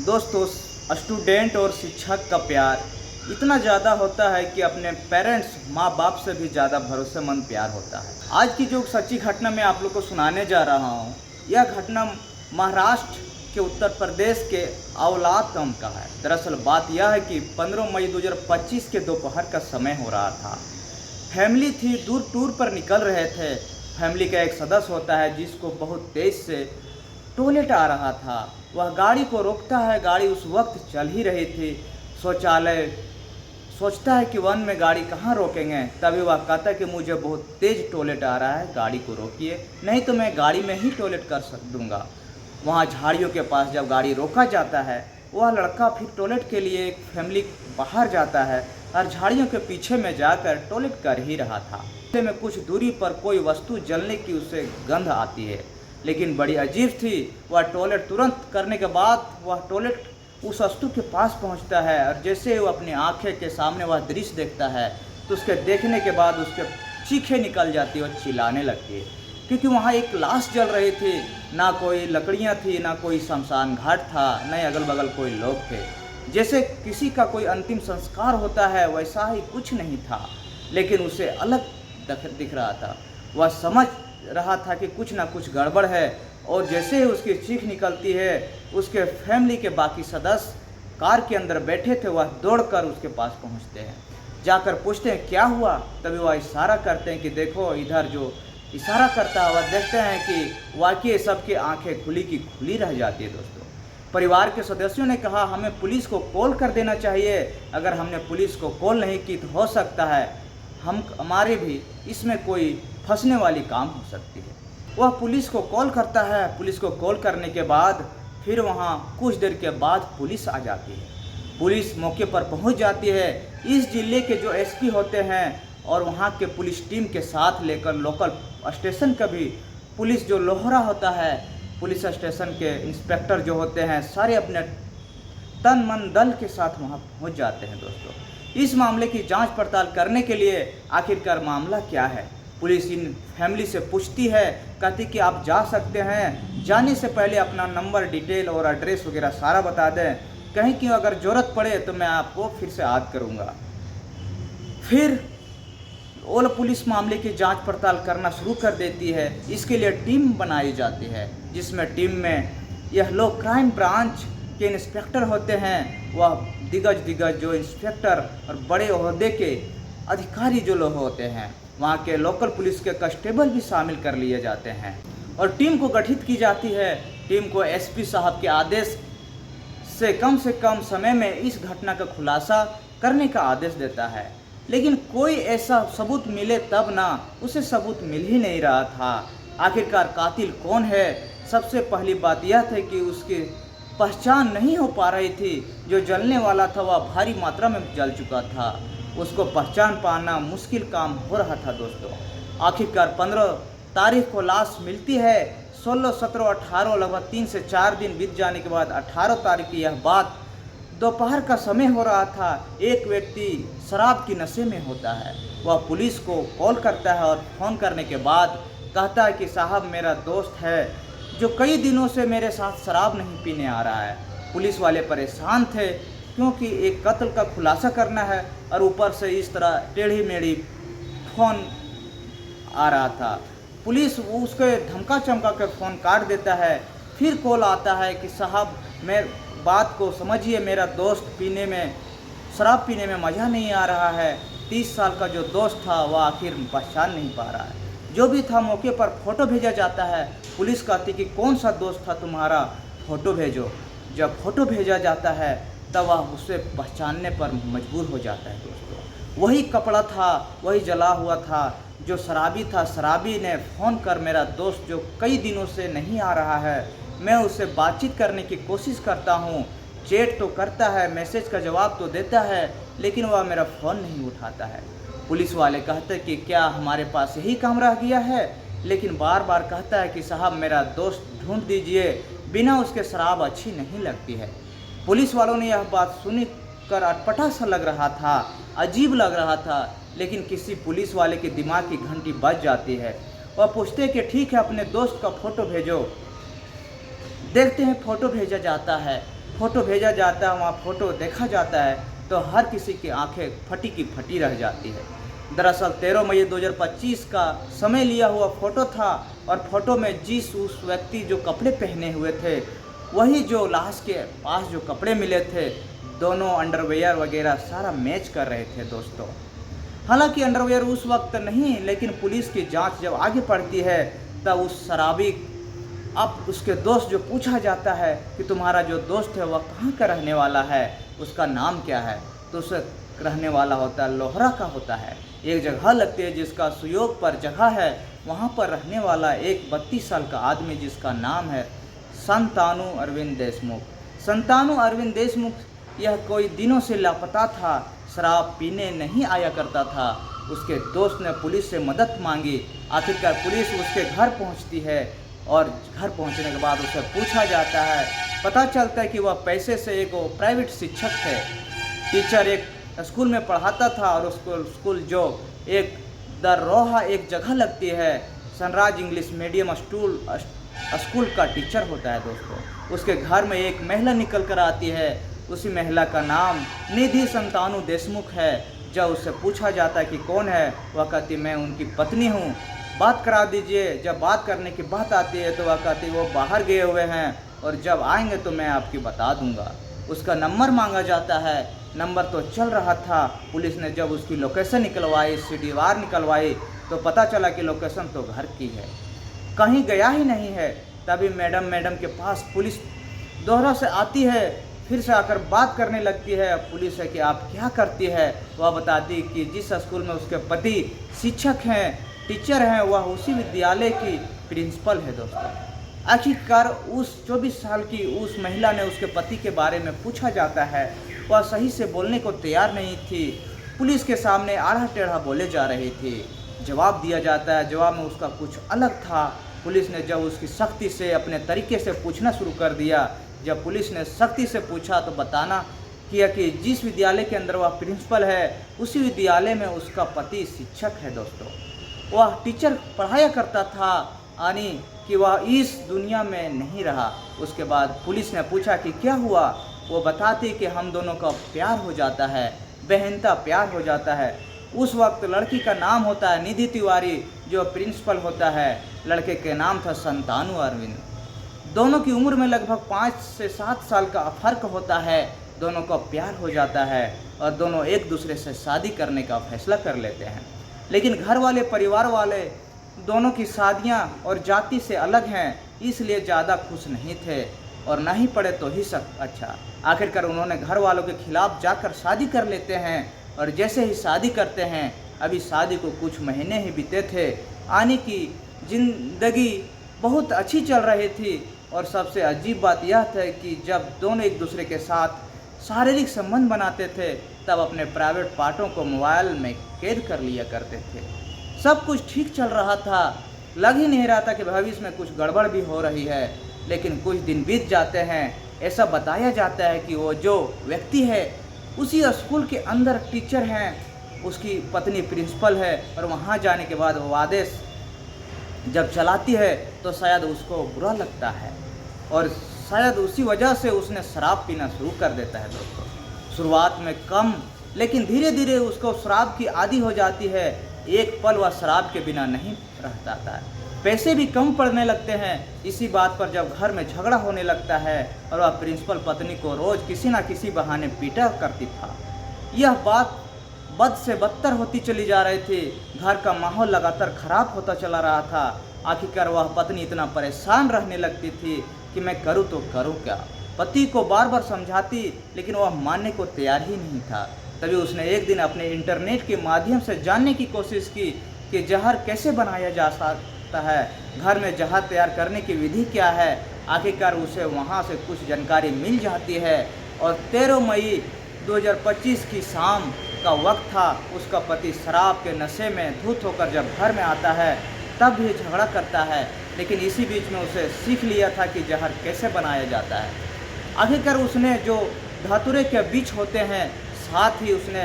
दोस्तों, स्टूडेंट और शिक्षक का प्यार इतना ज़्यादा होता है कि अपने पेरेंट्स माँ बाप से भी ज़्यादा भरोसेमंद प्यार होता है। आज की जो सच्ची घटना मैं आप लोग को सुनाने जा रहा हूँ, यह घटना महाराष्ट्र के उत्तर प्रदेश के औलाद गांव का है। दरअसल बात यह है कि 15 मई 2025 के दोपहर का समय हो रहा था। फैमिली थी, दूर टूर पर निकल रहे थे। फैमिली का एक सदस्य होता है जिसको बहुत तेज़ से टॉयलेट आ रहा था। वह गाड़ी को रोकता है। गाड़ी उस वक्त चल ही रही थी। शौचालय सोचता है कि वन में गाड़ी कहाँ रोकेंगे। तभी वह कहता है कि मुझे बहुत तेज़ टॉयलेट आ रहा है, गाड़ी को रोकिए, नहीं तो मैं गाड़ी में ही टॉयलेट कर दूँगा। वहाँ झाड़ियों के पास जब गाड़ी रोका जाता है, वह लड़का फिर टॉयलेट के लिए एक फैमिली बाहर जाता है और झाड़ियों के पीछे में जाकर टॉयलेट कर ही रहा था। पीछे में कुछ दूरी पर कोई वस्तु जलने की उसे गंध आती है, लेकिन बड़ी अजीब थी। वह टॉयलेट तुरंत करने के बाद वह टॉयलेट उस वस्तु के पास पहुंचता है और जैसे ही वो अपनी आंखें के सामने वह दृश्य देखता है तो उसके देखने के बाद उसके चीखें निकल जाती है और चिल्लाने लगती है, क्योंकि वहाँ एक लाश जल रही थी। ना कोई लकड़ियाँ थी, ना कोई शमशान घाट था, न अगल बगल कोई लोग थे। जैसे किसी का कोई अंतिम संस्कार होता है वैसा ही कुछ नहीं था, लेकिन उसे अलग दिख रहा था। वह समझ रहा था कि कुछ ना कुछ गड़बड़ है, और जैसे ही उसकी चीख निकलती है, उसके फैमिली के बाकी सदस्य कार के अंदर बैठे थे, वह दौड़कर उसके पास पहुंचते हैं। जाकर पूछते हैं क्या हुआ। तभी वह इशारा करते हैं कि देखो इधर। जो इशारा करता है वह देखते हैं कि वाकई सबकी आंखें खुली की खुली रह जाती है। दोस्तों, परिवार के सदस्यों ने कहा हमें पुलिस को कॉल कर देना चाहिए। अगर हमने पुलिस को कॉल नहीं की तो हो सकता है हमारे भी इसमें कोई फंसने वाली काम हो सकती है। वह पुलिस को कॉल करता है। पुलिस को कॉल करने के बाद फिर वहाँ कुछ देर के बाद पुलिस आ जाती है। पुलिस मौके पर पहुँच जाती है। इस जिले के जो एसपी होते हैं और वहाँ के पुलिस टीम के साथ लेकर लोकल स्टेशन का भी पुलिस जो लोहरा होता है, पुलिस स्टेशन के इंस्पेक्टर जो होते हैं, सारे अपने तन मन दल के साथ वहाँ पहुँच जाते हैं। दोस्तों, इस मामले की जांच पड़ताल करने के लिए आखिरकार मामला क्या है, पुलिस इन फैमिली से पूछती है। कहती कि आप जा सकते हैं, जाने से पहले अपना नंबर, डिटेल और एड्रेस वगैरह सारा बता दें, कहीं कि अगर ज़रूरत पड़े तो मैं आपको फिर से याद करूँगा। फिर ओल पुलिस मामले की जांच पड़ताल करना शुरू कर देती है। इसके लिए टीम बनाई जाती है, जिसमें टीम में यह लोग क्राइम ब्रांच के इंस्पेक्टर होते हैं। वह दिग्गज जो इंस्पेक्टर और बड़े ओहदे के अधिकारी जो लोग होते हैं, वहाँ के लोकल पुलिस के कांस्टेबल भी शामिल कर लिए जाते हैं और टीम को गठित की जाती है। टीम को एसपी साहब के आदेश से कम समय में इस घटना का खुलासा करने का आदेश देता है, लेकिन कोई ऐसा सबूत मिले तब ना, उसे सबूत मिल ही नहीं रहा था। आखिरकार कातिल कौन है? सबसे पहली बात यह थी कि उसकी पहचान नहीं हो पा रही थी। जो जलने वाला था वह भारी मात्रा में जल चुका था, उसको पहचान पाना मुश्किल काम हो रहा था। दोस्तों, आखिरकार 15 तारीख को लाश मिलती है। 16, 17, 18 लगभग 3 से 4 दिन बीत जाने के बाद 18 तारीख की यह बात दोपहर का समय हो रहा था। एक व्यक्ति शराब की नशे में होता है। वह पुलिस को कॉल करता है और फ़ोन करने के बाद कहता है कि साहब, मेरा दोस्त है जो कई दिनों से मेरे साथ शराब नहीं पीने आ रहा है। पुलिस वाले परेशान थे क्योंकि एक कत्ल का खुलासा करना है और ऊपर से इस तरह टेढ़ी मेढ़ी फ़ोन आ रहा था। पुलिस उसके धमका चमका के फ़ोन काट देता है। फिर कॉल आता है कि साहब, मैं बात को समझिए, मेरा दोस्त शराब पीने में मज़ा नहीं आ रहा है। 30 साल का जो दोस्त था वह आखिर पहचान नहीं पा रहा है। जो भी था मौके पर फ़ोटो भेजा जाता है। पुलिस कहती कि कौन सा दोस्त था तुम्हारा, फ़ोटो भेजो। जब फ़ोटो भेजा जाता है तब वह उसे पहचानने पर मजबूर हो जाता है। दोस्तों, वही कपड़ा था, वही जला हुआ था जो शराबी था। शराबी ने फ़ोन कर मेरा दोस्त जो कई दिनों से नहीं आ रहा है, मैं उससे बातचीत करने की कोशिश करता हूँ, चैट तो करता है, मैसेज का जवाब तो देता है, लेकिन वह मेरा फ़ोन नहीं उठाता है। पुलिस वाले कहते कि क्या हमारे पास यही काम रह गया है, लेकिन बार बार कहता है कि साहब, मेरा दोस्त ढूंढ दीजिए, बिना उसके शराब अच्छी नहीं लगती है। पुलिस वालों ने यह बात सुनी कर अटपटा सा लग रहा था, अजीब लग रहा था, लेकिन किसी पुलिस वाले के दिमाग की घंटी बज जाती है। वह पूछते कि ठीक है, अपने दोस्त का फ़ोटो भेजो। देखते हैं फ़ोटो भेजा जाता है। फ़ोटो भेजा जाता है, वहाँ फ़ोटो देखा जाता है तो हर किसी की आंखें फटी की फटी रह जाती है। दरअसल 13 मई 2025 का समय लिया हुआ फ़ोटो था और फ़ोटो में जिस उस व्यक्ति जो कपड़े पहने हुए थे, वही जो लाश के पास जो कपड़े मिले थे, दोनों अंडरवियर वगैरह सारा मैच कर रहे थे दोस्तों। हालांकि अंडरवियर उस वक्त नहीं, लेकिन पुलिस की जांच जब आगे बढ़ती है तब उस शराबी अब उसके दोस्त जो पूछा जाता है कि तुम्हारा जो दोस्त है वह कहाँ का रहने वाला है, उसका नाम क्या है, तो उसे रहने वाला होता है लोहरा का होता है। एक जगह लगती है जिसका सुयोग पर जगह है, वहाँ पर रहने वाला एक 32 साल का आदमी जिसका नाम है संतानु अरविंद देशमुख। संतानु अरविंद देशमुख यह कोई दिनों से लापता था, शराब पीने नहीं आया करता था। उसके दोस्त ने पुलिस से मदद मांगी। आखिरकार पुलिस उसके घर पहुंचती है और घर पहुंचने के बाद उसे पूछा जाता है। पता चलता है कि वह पैसे से एक प्राइवेट शिक्षक थे, टीचर, एक स्कूल में पढ़ाता था और उसको स्कूल जो एक दरोहा एक जगह लगती है, सनराइज इंग्लिश मीडियम स्कूल का टीचर होता है दोस्तों। उसके घर में एक महिला निकल कर आती है, उसी महिला का नाम निधि संतानु देशमुख है। जब उससे पूछा जाता है कि कौन है, वह कहती मैं उनकी पत्नी हूँ, बात करा दीजिए। जब बात करने की बात आती है तो वह कहती वो बाहर गए हुए हैं और जब आएंगे तो मैं आपकी बता दूंगा। उसका नंबर मांगा जाता है, नंबर तो चल रहा था। पुलिस ने जब उसकी लोकेशन निकलवाई, सीडीआर निकलवाई, तो पता चला कि लोकेशन तो घर की है, कहीं गया ही नहीं है। तभी मैडम के पास पुलिस दोहरा से आती है, फिर से आकर बात करने लगती है। पुलिस है कि आप क्या करती है, वह बताती कि जिस स्कूल में उसके पति शिक्षक हैं, टीचर हैं, वह उसी विद्यालय की प्रिंसिपल है दोस्तों। आखिरकार उस 24 साल की उस महिला ने उसके पति के बारे में पूछा जाता है, वह सही से बोलने को तैयार नहीं थी। पुलिस के सामने आड़ा टेढ़ा बोले जा रही थी। जवाब दिया जाता है, जवाब में उसका कुछ अलग था। पुलिस ने जब उसकी सख्ती से अपने तरीके से पूछना शुरू कर दिया, जब पुलिस ने सख्ती से पूछा तो बताना किया कि जिस विद्यालय के अंदर वह प्रिंसिपल है, उसी विद्यालय में उसका पति शिक्षक है दोस्तों। वह टीचर पढ़ाया करता था, यानी कि वह इस दुनिया में नहीं रहा। उसके बाद पुलिस ने पूछा कि क्या हुआ, वो बताती कि हम दोनों का प्यार हो जाता है, बहनता प्यार हो जाता है। उस वक्त लड़की का नाम होता है निधि तिवारी, जो प्रिंसिपल होता है। लड़के के नाम था संतानु अरविंद। दोनों की उम्र में लगभग 5 से 7 साल का फर्क होता है। दोनों का प्यार हो जाता है और दोनों एक दूसरे से शादी करने का फैसला कर लेते हैं। लेकिन घर वाले, परिवार वाले दोनों की शादियां और जाति से अलग हैं, इसलिए ज़्यादा खुश नहीं थे और ना ही पड़े तो ही सब अच्छा। आखिरकार उन्होंने घर वालों के खिलाफ जाकर शादी कर लेते हैं और जैसे ही शादी करते हैं, अभी शादी को कुछ महीने ही बीते थे, आने की ज़िंदगी बहुत अच्छी चल रही थी। और सबसे अजीब बात यह था कि जब दोनों एक दूसरे के साथ शारीरिक संबंध बनाते थे, तब अपने प्राइवेट पार्टों को मोबाइल में कैद कर लिया करते थे। सब कुछ ठीक चल रहा था, लग ही नहीं रहा था कि भविष्य में कुछ गड़बड़ भी हो रही है। लेकिन कुछ दिन बीत जाते हैं, ऐसा बताया जाता है कि वो जो व्यक्ति है उसी स्कूल के अंदर टीचर हैं, उसकी पत्नी प्रिंसिपल है और वहाँ जाने के बाद वो आदेश जब चलाती है तो शायद उसको बुरा लगता है और शायद उसी वजह से उसने शराब पीना शुरू कर देता है दोस्तों। शुरुआत में कम, लेकिन धीरे धीरे उसको शराब की आदी हो जाती है। एक पल वह शराब के बिना नहीं रहता था। पैसे भी कम पड़ने लगते हैं। इसी बात पर जब घर में झगड़ा होने लगता है और वह प्रिंसिपल पत्नी को रोज़ किसी न किसी बहाने पीटा करती था। यह बात बद से बदतर होती चली जा रही थी। घर का माहौल लगातार खराब होता चला रहा था। आखिरकार वह पत्नी इतना परेशान रहने लगती थी कि मैं करूँ तो करूँ क्या। पति को बार बार समझाती, लेकिन वह मानने को तैयार ही नहीं था। तभी उसने एक दिन अपने इंटरनेट के माध्यम से जानने की कोशिश की कि जहर कैसे बनाया जा सकता है, घर में जहर तैयार करने की विधि क्या है। आखिरकार उसे वहाँ से कुछ जानकारी मिल जाती है और 13 मई 2025 की शाम का वक्त था। उसका पति शराब के नशे में धुत होकर जब घर में आता है तब भी झगड़ा करता है, लेकिन इसी बीच में उसे सीख लिया था कि जहर कैसे बनाया जाता है। आखिरकार उसने जो धतूरे के बीज होते हैं, साथ ही उसने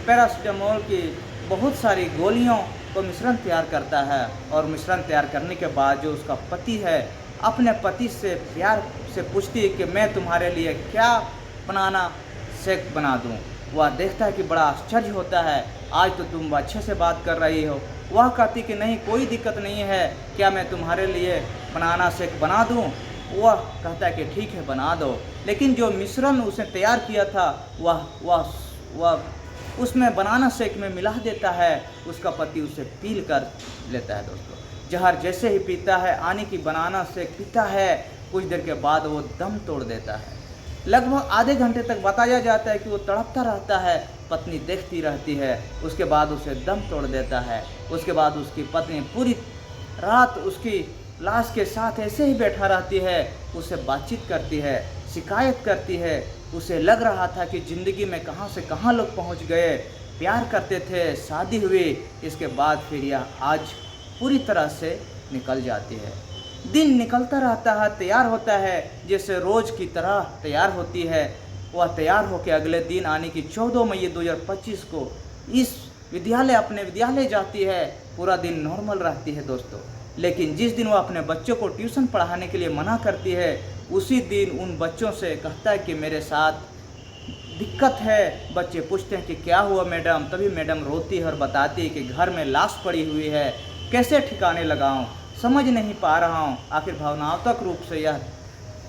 पैरासीटामोल की बहुत सारी गोलियों को मिश्रण तैयार करता है और मिश्रण तैयार करने के बाद जो उसका पति है, अपने पति से प्यार से पूछती है कि मैं तुम्हारे लिए क्या बनाना शेक बना दूं। वह देखता है कि बड़ा आश्चर्य होता है, आज तो तुम अच्छे से बात कर रही हो। वह कहती कि नहीं, कोई दिक्कत नहीं है, क्या मैं तुम्हारे लिए बनाना शेक बना दूं। वह कहता है कि ठीक है, बना दो। लेकिन जो मिश्रण उसने तैयार किया था वह उसमें बनाना शेक में मिला देता है। उसका पति उसे पी कर लेता है दोस्तों। जहर जैसे ही पीता है, यानी कि बनाना शेक पीता है, कुछ देर के बाद वो दम तोड़ देता है। लगभग आधे घंटे तक बताया जाता है कि वो तड़पता रहता है, पत्नी देखती रहती है। उसके बाद उसे दम तोड़ देता है। उसके बाद उसकी पत्नी पूरी रात उसकी लाश के साथ ऐसे ही बैठा रहती है, उससे बातचीत करती है, शिकायत करती है। उसे लग रहा था कि ज़िंदगी में कहाँ से कहाँ लोग पहुँच गए, प्यार करते थे, शादी हुई, इसके बाद फिर यह आज पूरी तरह से निकल जाती है। दिन निकलता रहता है, तैयार होता है, जैसे रोज़ की तरह तैयार होती है। वह तैयार होकर अगले दिन यानी कि 14 मई 2025 को अपने विद्यालय जाती है। पूरा दिन नॉर्मल रहती है दोस्तों। लेकिन जिस दिन वह अपने बच्चों को ट्यूशन पढ़ाने के लिए मना करती है, उसी दिन उन बच्चों से कहता है कि मेरे साथ दिक्कत है। बच्चे पूछते हैं कि क्या हुआ मैडम। तभी मैडम रोती है और बताती है कि घर में लाश पड़ी हुई है, कैसे ठिकाने लगाऊं, समझ नहीं पा रहा हूं। आखिर भावनात्मक रूप से यह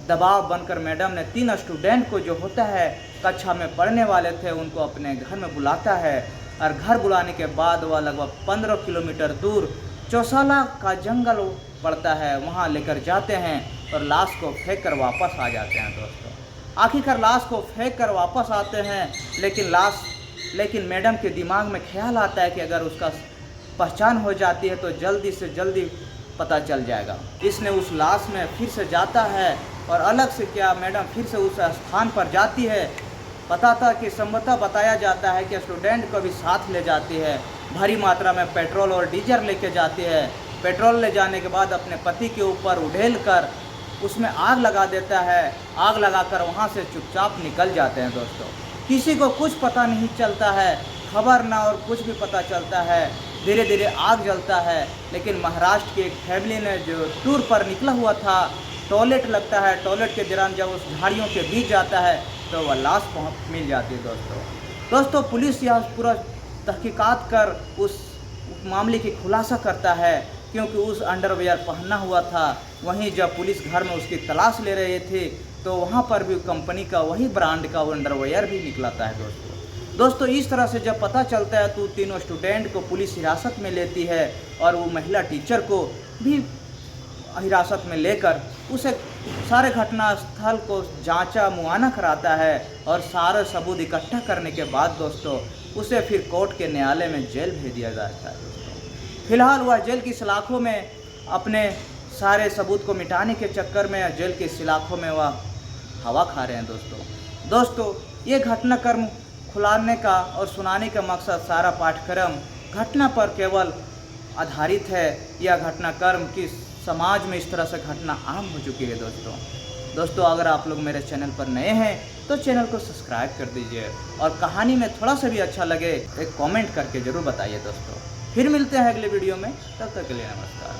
दबाव बनकर मैडम ने 3 स्टूडेंट को, जो होता है कक्षा में पढ़ने वाले थे, उनको अपने घर में बुलाता है। और घर बुलाने के बाद वह लगभग 15 किलोमीटर दूर चौसाला का जंगल पड़ता है, वहाँ लेकर जाते हैं और लाश को फेंक कर वापस आ जाते हैं दोस्तों। आखिरकार लाश को फेंक कर वापस आते हैं, लेकिन मैडम के दिमाग में ख्याल आता है कि अगर उसका पहचान हो जाती है तो जल्दी से जल्दी पता चल जाएगा। इसने उस लाश में फिर से जाता है और अलग से क्या मैडम फिर से उस स्थान पर जाती है। पता था कि संभवतः बताया जाता है कि स्टूडेंट को भी साथ ले जाती है। भारी मात्रा में पेट्रोल और डीजल लेके जाती है। पेट्रोल ले जाने के बाद अपने पति के ऊपर उड़ेल कर उसमें आग लगा देता है। आग लगाकर वहाँ से चुपचाप निकल जाते हैं दोस्तों। किसी को कुछ पता नहीं चलता है, खबर ना और कुछ भी पता चलता है। धीरे धीरे आग जलता है। लेकिन महाराष्ट्र की एक फैमिली ने जो टूर पर निकला हुआ था, टॉयलेट लगता है। टॉयलेट के दौरान जब उस झाड़ियों के बीच जाता है तो वह लाश मिल जाती है दोस्तों। पुलिस यह पूरा तहकीकात कर उस मामले की खुलासा करता है, क्योंकि उस अंडरवेयर पहना हुआ था। वहीं जब पुलिस घर में उसकी तलाश ले रहे थे तो वहाँ पर भी कंपनी का वही ब्रांड का अंडरवेयर भी निकलता है दोस्तों। इस तरह से जब पता चलता है तो तीनों स्टूडेंट को पुलिस हिरासत में लेती है और वो महिला टीचर को भी हिरासत में लेकर उसे सारे घटना स्थल को जांचा मुआयना कराता है और सारे सबूत इकट्ठा करने के बाद दोस्तों उसे फिर कोर्ट के न्यायालय में जेल भेज दिया जाता है दोस्तों। फिलहाल वह जेल की सलाखों में अपने सारे सबूत को मिटाने के चक्कर में जेल की सलाखों में वह हवा खा रहे हैं दोस्तों। ये घटनाक्रम खुलाने का और सुनाने का मकसद सारा पाठ्यक्रम घटना पर केवल आधारित है। यह घटनाक्रम की समाज में इस तरह से घटना आम हो चुकी है दोस्तों। अगर आप लोग मेरे चैनल पर नए हैं तो चैनल को सब्सक्राइब कर दीजिए और कहानी में थोड़ा सा भी अच्छा लगे एक कमेंट करके ज़रूर बताइए दोस्तों। फिर मिलते हैं अगले वीडियो में, तब तक के लिए नमस्कार।